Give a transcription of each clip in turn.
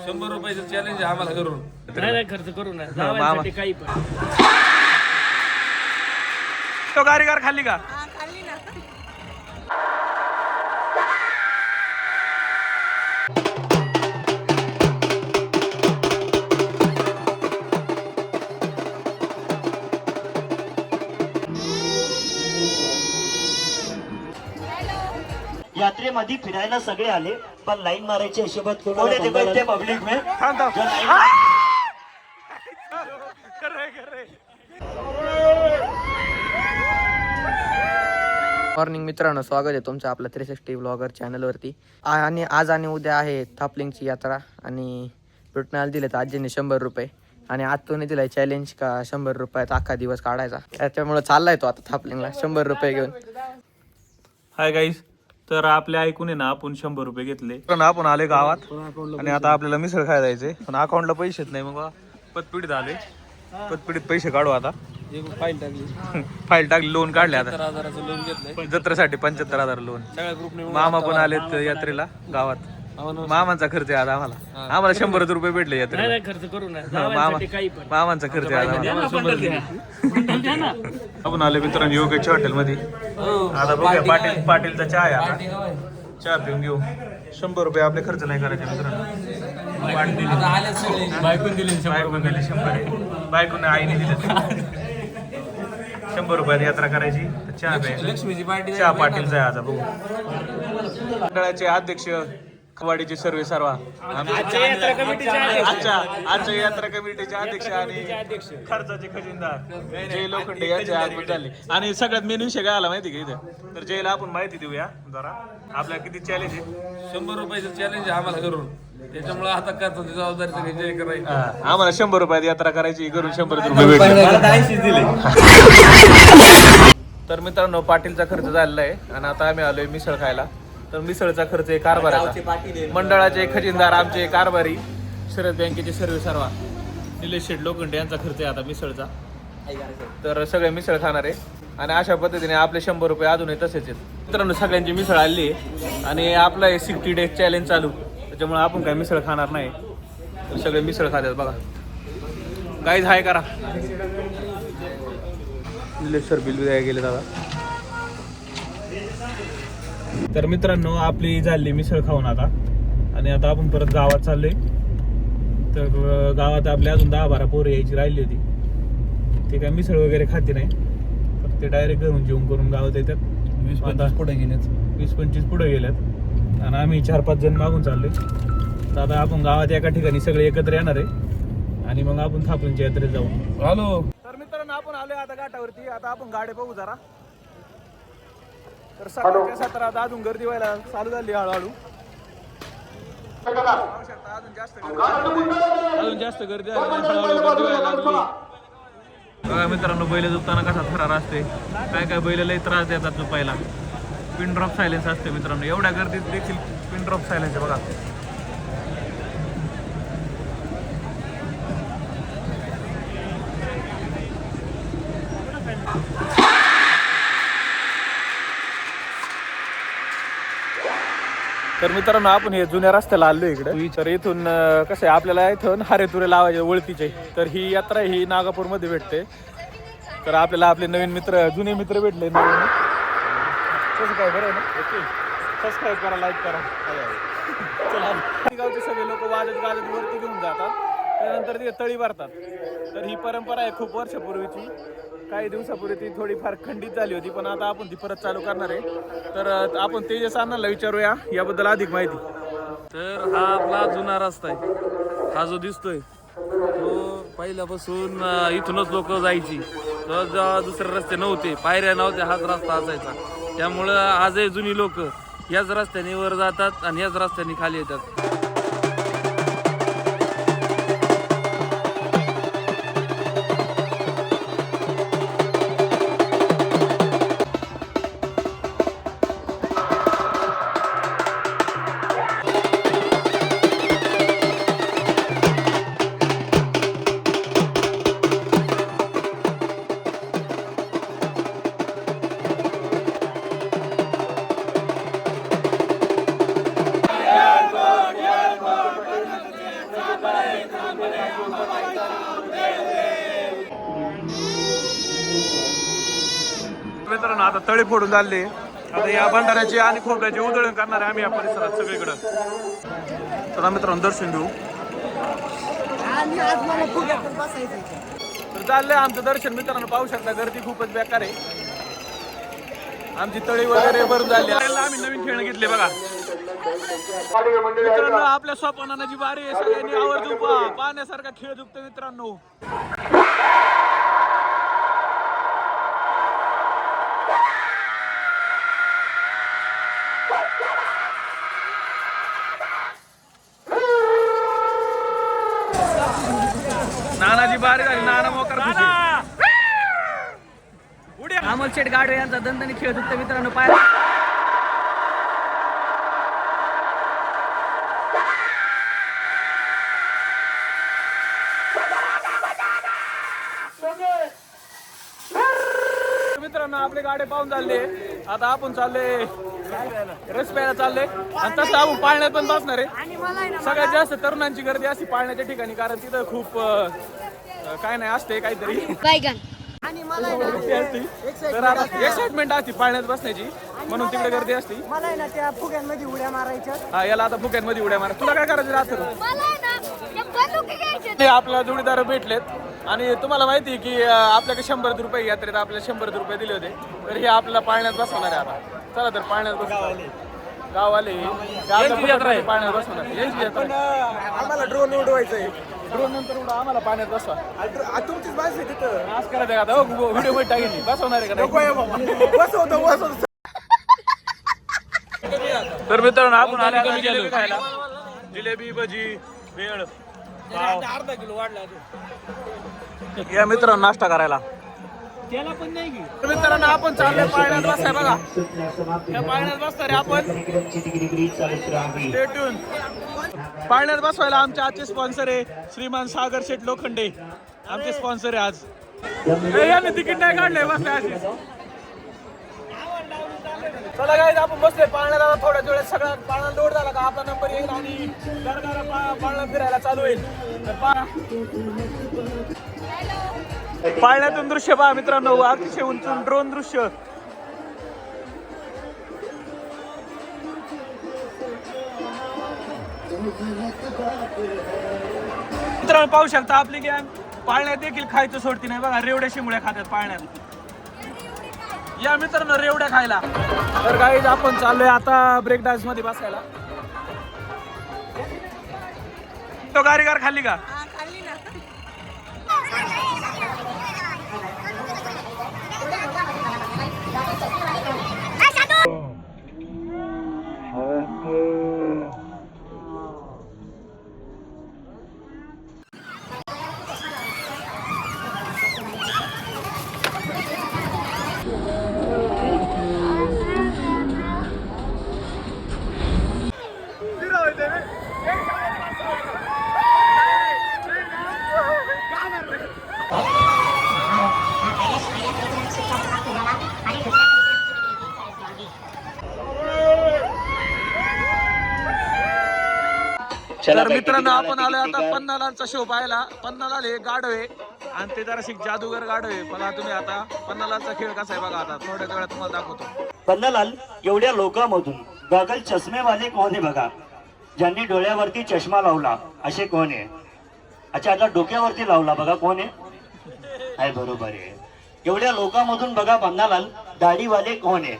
₹100 challenge आम्हाला करून नाही खर्च करू ना जावायसाठी काही पण. तो गारीगार खाल्ली का? खाल्ली ना. यात्रेमध्ये फिरायला सगळे आले पण लाईन मारायच्या हिशोबात कोणाला पब्लिक में थांब थांब. मॉर्निंग मित्रांनो, स्वागत आहे तुमचं आपल्या 360 ब्लॉगर चॅनलवरती. आणि आज आणि उद्या आहे थापलिंगची यात्रा आणि भेटण्याला दिले तर आजीने ₹100 आणि आज तोने दिलाय चॅलेंज का ₹100 अख्खा दिवस काढायचा. त्याच्यामुळे चाललाय तो आता थापलिंगला ₹100 घेऊन. हाय गाईस, तर आपल्या ऐकून आहे ना आपण ₹100 घेतले पण आपण आले गावात आणि आता आपल्याला मिसळ खायला जायचंय पण अकाउंटला पैसेच नाही. मग पतपिढीत आले, पतपिढीत पैसे काढू आता. फाईल टाकली फाईल टाकली, लोन काढले आता 70,000 लोन घेतलंय जत्रेसाठी 75,000 लोन. सगळ्या ग्रुपने. मामा पण आलेत यात्रेला गावात. मामांचा खर्च आहे आज आम्हाला. आम्हाला ₹100 भेटले यात्रेला. नाही खर्च करू ना जावायसाठी काही पण. मामांचा खर्च आहे आज आम्हाला. आपण आले मित्रांनो योगेच्या हॉटेलमध्ये. आता बघूया पाटीलचा चहा आहे. आता चहा पिऊन घेऊ. ₹100 आपले खर्च नाही करायचे मित्रांनो. बायकून दिले बायकोने दिले 100. बायकोने आईने दिले ₹100 यात्रा करायची. चहा प्यायची. लक्ष्मीची पार्टी. चहा पाटीलचा आहे आज. बघू मंडळाचे अध्यक्ष खवाडीचे सर्वे सर्वा आजच्या यात्रा कमिटीचे अध्यक्ष आणि खर्चाचे खजिनदार जय लोखंडे यांचे आगमन झाले. आणि सगळ्यात मेन विषय काय आला माहिती का इथं, तर जयला आपण माहिती देऊया जरा आपल्या किती चॅलेंज आहे. ₹100 चॅलेंज आम्हाला करून त्याच्यामुळे आता खर्चाची जबाबदारी सगळी जय करायची. आम्हाला ₹100 यात्रा करायची, घरून ₹100 भेटले. तर मित्रांनो पाटीलचा खर्च झालेला आहे आणि आता आम्ही आलोय मिसळ खायला. तर मिसळचा खर्च आहे कारभाराचा. मंडळाचे खजिनदार आमचे कारभारी शरद बँकेचे सर्वे सर्वा निलेश शेठ लोखंडे यांचा खर्च आहे आता मिसळचा. तर सगळे मिसळ खाणार आहे आणि अशा पद्धतीने आपले ₹100 अजूनही तसेच आहेत. मित्रांनो सगळ्यांची मिसळ आली आहे आणि आपलं हे 60 डेज चॅलेंज चालू, त्याच्यामुळे आपण काय मिसळ खाणार नाही. तर सगळे मिसळ खातात बघा. गाईज हाय करा. निलेश सर बिल गेले दादा. तर मित्रांनो आपली झाली मिसळ खाऊन आता आणि आता आपण परत गावात चाललोय. तर गावात आपल्या अजून 10-12 पोरं यायची राहिली होती. ते काय मिसळ वगैरे खाते नाही, तर ते डायरेक्ट घरून जेवण करून गावात येतात. 20-25 पुढे गेल्यात आणि आम्ही 4-5 जण मागून चाललोय. तर आता आपण गावात एका ठिकाणी सगळे एकत्र येणार आहे आणि मग आपण थापलिंगच्या यात्रेत जाऊ. हॅलो. तर मित्रांनो आपण आलोय आता घाटावरती. आता आपण गाडी बघू जरा. तर 17:17 अजून गर्दी व्हायला चालू झाली हळूहळू. अजून जास्त गर्दी झाली, हळूहळू गर्दी व्हायला लागली. बघा मित्रांनो बैल झोपताना कसा थरार असते. काय काय बैल लई त्रास देतात झोपायला. पिन ड्रॉप सायलेन्स असते मित्रांनो. एवढ्या गर्दीत देखील पिन ड्रॉप सायलेन्स आहे बघा. तर मित्रांनो आपण हे जुन्या रस्त्याला आलोय इकडे. तर इथून कसं आहे आपल्याला इथून हारेतुरे लावायचे ओळखीचे. तर ही यात्रा ही नागापूरमध्ये भेटते. तर आपल्याला आपले नवीन मित्र जुने मित्र भेटले नवीन. कसं काय बरं आहे ना. सबस्क्राईब करा, लाईक करा. चला गावचे सगळे लोक वाजत गाजत वरती घेऊन जातात, त्यानंतर ते तळी भरतात. तर ही परंपरा आहे खूप वर्षापूर्वीची. काही दिवसापूर्वी ती थोडीफार खंडित झाली होती पण आता आपण ती परत चालू करणार आहे. तर आपण तेजस अण्णांना विचारूया याबद्दल अधिक माहिती. तर हा आपला जुना रस्ता आहे. हा जो दिसतोय तो पहिल्यापासून इथूनच लोक जायची. जेव्हा दुसरे रस्ते नव्हते, पायऱ्या नव्हत्या, हाच रस्ता असायचा. त्यामुळं आजही जुनी लोक याच रस्त्याने वर जातात आणि याच रस्त्याने खाली येतात. मित्रांनो आता तळे फोडून झाले. आता या भंडाऱ्याची आणि खोबऱ्याची उधळण करणार आहे आम्ही या परिसरात सगळीकडं. चला मित्रांनो दर्शन घेऊ. तर चाललंय आमचं दर्शन. मित्रांनो पाहू शकता गर्दी खूपच बेकार आहे. आमची तळी वगैरे भरून झाली. आम्ही नवीन खेळणं घेतले बघा. मित्रांनो आपल्या सोपानाची बारी आहे. सगळ्यांनी आवर्जून पाहण्यासारखा खेळ झुकतो मित्रांनो. नानाची बारी झाली. नाना मोकर अमोल शेठ गाडवे यांचा दणदणी खेळ होता मित्रांनो. पाय मित्रांनो आपले गाडे पाहून चालले. आता आपण चालले रस प्यायला चालले. आणि तसं आपण पाळण्यात पण बसणार आहे. सगळ्यात जास्त तरुणांची गर्दी असते पाळण्याच्या ठिकाणी. कारण तिथं खूप काय नाही असते काहीतरी तर आता एक्साइटमेंट असते पाळण्यात बसण्याची. म्हणून तिकडे गर्दी असते. त्या फुग्यांमध्ये उड्या मारायच्या. हा याला आता फुग्यांमध्ये उड्या मारा. तुला काय करायचं राहतं? आपल्याला जोडीदार भेटलेत. आणि तुम्हाला माहिती आहे की आपल्याकडे 100 रुपये यात्रेत आपल्याला 100 रुपये दिले होते. तर हे आपल्याला पाळण्यात बसवणार आहे आता. चला तर पाळण्यात बस. गाववाले पाळण्यात बसवणार. आम्हाला ड्रोन उडवायचंय. ड्रोन नंतर उडवा आम्हाला पाण्यात बसवा. तुमचीच बस तिथं आज करायचं का? व्हिडिओ मध्ये टाकेल बसवणार आहे का? बसवतो. तर मित्रांनो आपण आले जिलेबी खायला. जिलेबी भजी भेळ अर्धा किलो वाढला या मित्रांनो नाश्ता करायला. त्याला पण नाही की. तर मित्रांनो आपण चाललोय पाळण्यात बसाय बघा. या पाळण्यात बसणार आहे आपण. Stay tuned. पाळण्यात बसवायला आमचे आजचे स्पॉन्सर आहे श्रीमान सागर शेठ लोखंडे. आमचे स्पॉन्सर आहे आज. याने तिकीट नाही काढलंय बसले आज. चला गाईज आपण बसले पाळण्याला. थोड्या वेळेस सगळा पाळणा लोड झाला का आपला नंबर येईल आणि पाळणा फिरायला चालू होईल. पाळण्यातून दृश्य पहा मित्रांनो. अतिशय उंचून ड्रोन दृश्य. मित्रांनो पाहू शकता आपली गँग पाळण्यात देखील खायचं सोडती नाही बघा. रेवड्या शिंगड्या खात्यात पाळण्यात. या मित्रांनो रेवड्या खायला. तर गाईज आपण चाललोय आता ब्रेक डान्स मध्ये बसायला. तो गारीगार खाल्ली का? तर मित्रांनो आपण आलोय आता पन्नालालचा शो पाहायला. पन्नालाल हे गाढवे आणि ते जराशी जादूगर गाढवे. बघा तुम्ही आता पन्नालालचा खेळ कसा आहे बघा. आता थोड्या वेळात तुम्हाला दाखवतो. पन्नालाल एवढ्या लोकांमधून गॉगल चष्मेवाले कोण आहे बघा. ज्यांनी डोळ्यावरती चष्मा लावला असे कोण आहे? अच्छा आता डोक्यावरती लावला बघा कोण आहे? बरोबर आहे. एवढ्या लोकांमधून बघा पन्नालाल दाढीवाले कोण आहे?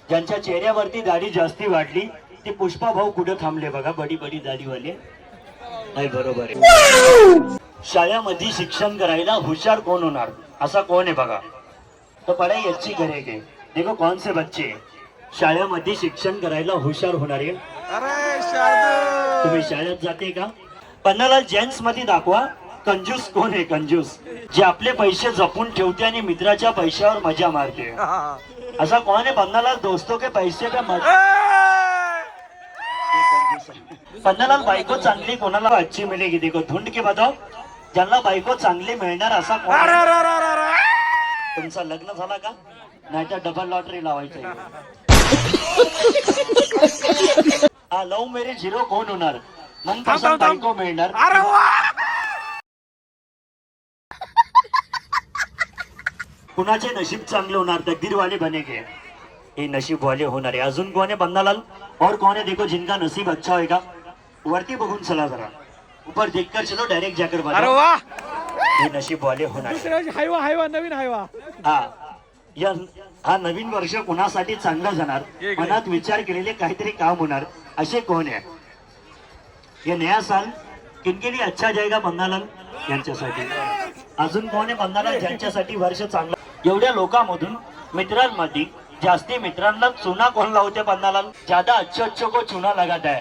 ज्यांच्या चेहऱ्यावरती दाढी जास्ती वाढली ते पुष्पा भाऊ कुठे थांबले बघा. बडी बडी दाढीवाले. नाही बरोबर आहे. शाळेमध्ये शिक्षण करायला हुशार कोण होणार असा कोण आहे बघा. तो पढाई अच्छी करेगे. देखो कौन से बच्चे शाळेमध्ये शिक्षण करायला हुशार होणार आहे? तुम्ही शाळेत जाते का? पन्नालाल जेंट्स मध्ये दाखवा कंजूस कोण आहे? कंजूस जे आपले पैसे जपून ठेवते आणि मित्राच्या पैशावर मजा मारते असा कोण आहे? पन्नालाल दोस्तों के पैसे का मजा. पन्नालाल बायको चांगली कोणाला अच्छी मिळेगी? देखो ढूंढ के बताओ. ज्यांना बायको चांगली मिळणार असा कोण? तुमचं लग्न झाला का? नाही तर डबल लॉटरी लावायची. हा लव्ह मॅरेज हिरो कोण होणार? मग बायको मिळणार. कुणाचे नशीब चांगले होणार, तकदीर वाले बनेगे, ये नशीब वाले होणार आहे. अजून कोण आहे बन्नालाल? और कौन है देखो जिनका नसीब अच्छा होगा? वरती बघून चला जरा, ऊपर देखकर चलो, डायरेक्ट जाकर अरे बजाओ. वा, हे नशीब वाले होणार आहे. दुसऱ्या वर्षी हायवा नवीन हायवा. हा नवीन वर्ष कुणासाठी चांगलं जाणार, मनात विचार केलेले काहीतरी काम होणार, असे कोण आहे? ये नया साल किनके लिए अच्छा जाएगा बन्नालाल? यांच्यासाठी. अजून कोण आहे बन्नालाल ज्यांच्यासाठी वर्ष चांगलं? एवढ्या लोकांमधून मित्रांमध्ये जास्ती मित्रांना चुना कोण लावते बन्नालाल? ज्यादा अच्छो को चुना लगाता है.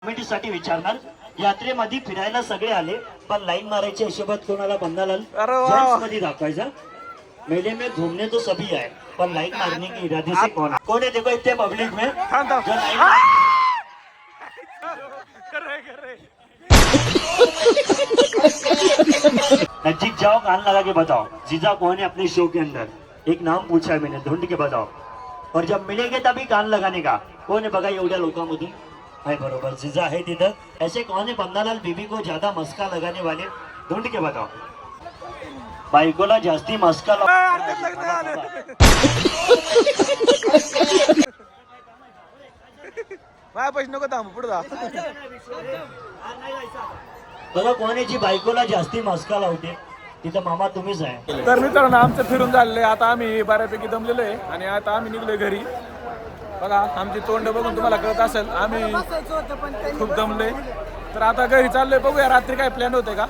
कमिटीसाठी विचारणार. यात्रेमध्ये फिरायला सगळे आले, पण लाईन मारायच्या हिशोबात कोणाला बन्नालाल? अरे वा. जेंट्स मध्ये दाखवायचा. मेले में घूमने तो सभी है, पर लाइन मारने के इरादे से कौन है? देखो इतने पब्लिक में जो लाइन नजीक जाओ, कान लगा के बताओ जीजा कौन है अपने शो के अंदर. एक नाम पूछा है मैंने, ढूंढ के बताओ. और जब मिलेंगे तभी कान लगाने का. कौन है बघा एवढ्या लोकांमधून? है बरोबर, जीजा है तिथं. ऐसे कौन है बन्नालाल बीबी को ज्यादा मस्का लगाने वाले? ढूंढ के बताओ. बायकोला जास्ती मस्का माझ्या पैसे नको थांब, पुढे जा. बघा कोण आहे जी बायकोला जास्ती मस्का लावते? तिथं मामा तुम्हीच आहे. तर मित्रांनो, आमचं फिरून झालेलं आहे. आता आम्ही बऱ्यापैकी दमलेलो आहे आणि आता आम्ही निघलोय घरी. बघा आमची तोंड बघून तुम्हाला कळत असेल, आम्ही खूप दमलोय. तर आता घरी चाललोय. बघूया रात्री काय प्लॅन होते का.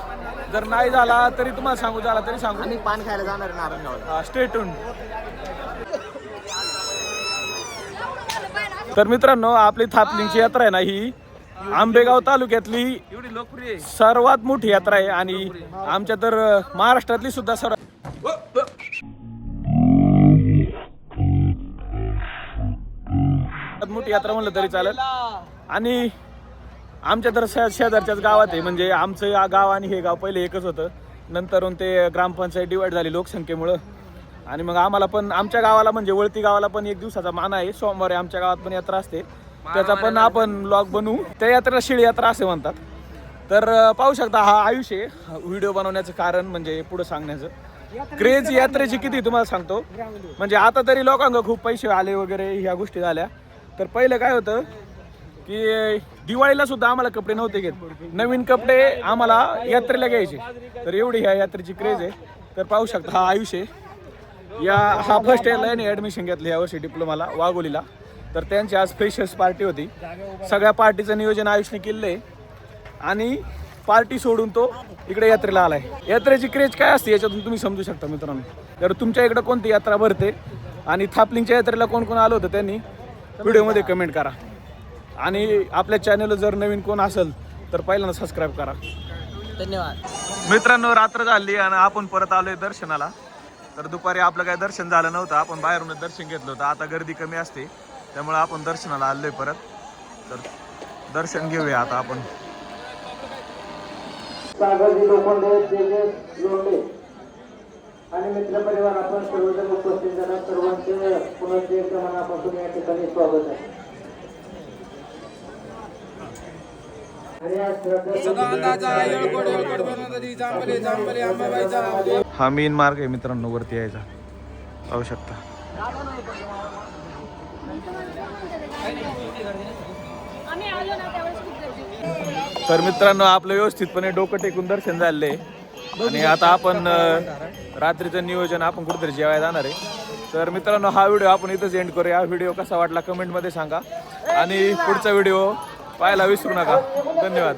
जर नाही झाला तरी तुम्हाला सांगू, झाला तरी सांगू. आणि पान खायला जाणार नारायणगाव. Stay tune. तर मित्रांनो, आपली थापलिंगची यात्रा आहे ना, ही आंबेगाव तालुक्यातली एवढी लोकप्रिय आहे. सर्वात मोठी यात्रा आहे आणि आमच्या तर महाराष्ट्रातली सुद्धा सर्वात मोठी यात्रा म्हणलं तरी चालेल. आणि आमच्या तर शेजारच्याच गावात आहे. म्हणजे आमचं या गाव आणि हे गाव पहिले एकच होतं, नंतर ते ग्रामपंचायत डिवाइड झाली लोकसंख्येमुळं. आणि मग आम्हाला पण आमच्या गावाला म्हणजे वळती गावाला पण एक दिवसाचा मान आहे. सोमवारी आमच्या गावात पण यात्रा असते, त्याचा पण आपण ब्लॉग बनवू. त्या यात्रेला शिळी यात्रा असे म्हणतात. तर पाहू शकता, हा आयुष्य व्हिडिओ बनवण्याचं कारण म्हणजे पुढे सांगण्याचं. क्रेज यात्रेची किती तुम्हाला सांगतो. म्हणजे आता तरी लोकांना खूप पैसे आले वगैरे ह्या गोष्टी झाल्या. तर पहिलं काय होतं की दिवाळीला सुद्धा आम्हाला कपडे नव्हते घेत, नवीन कपडे आम्हाला यात्रेला घ्यायचे. तर एवढी ह्या यात्रेची क्रेज आहे. तर पाहू शकता हा आयुष्य. हा फर्स्ट इयरला याने ॲडमिशन घेतलं यावर्षी डिप्लोमाला वाघोलीला. तर त्यांची आज फ्रेशर्स पार्टी होती. सगळ्या पार्टीचं नियोजन आयुषने केलं आहे आणि पार्टी सोडून तो इकडे यात्रेला आलाय. यात्रेची क्रेज काय असते याच्यातून तुम्ही समजू शकता मित्रांनो. तर तुमच्या इकडे कोणती यात्रा भरते आणि थापलिंगच्या यात्रेला कोण कोण आलं होतं त्यांनी व्हिडिओमध्ये कमेंट करा. आणि आपल्या चॅनलला जर नवीन कोण असेल तर पहिल्यांदा सबस्क्राईब करा. धन्यवाद मित्रांनो, रात्र झाली आणि आपण परत आलोय दर्शनाला. तर दुपारी आपलं काही दर्शन झालं नव्हतं, आपण बाहेरूनच दर्शन घेतलं होतं. आता गर्दी कमी असते त्यामुळे आपण दर्शनाला आलोय परत. तर दर्शन घेऊया आता आपण. सागरजी लोखंडे, तेजस लोंढे आणि मित्रपरिवार आपण सर्वजण उपस्थित झाला. सर्वांचे पुन्हा एकदा मनापासून या ठिकाणी स्वागत आहे. हा मेन मार्ग आहे मित्रांनो वरती यायचा, पाहू शकता. तर मित्रांनो, आपलं व्यवस्थितपणे डोकं टेकून दर्शन झालंय आणि आता आपण रात्रीचं नियोजन आपण कुठेतरी जेवायला जाणार आहे. तर मित्रांनो, हा व्हिडिओ आपण इथंच एंड करूया. हा व्हिडिओ कसा वाटला कमेंटमध्ये सांगा आणि पुढचा व्हिडिओ पाहायला विसरू नका. धन्यवाद.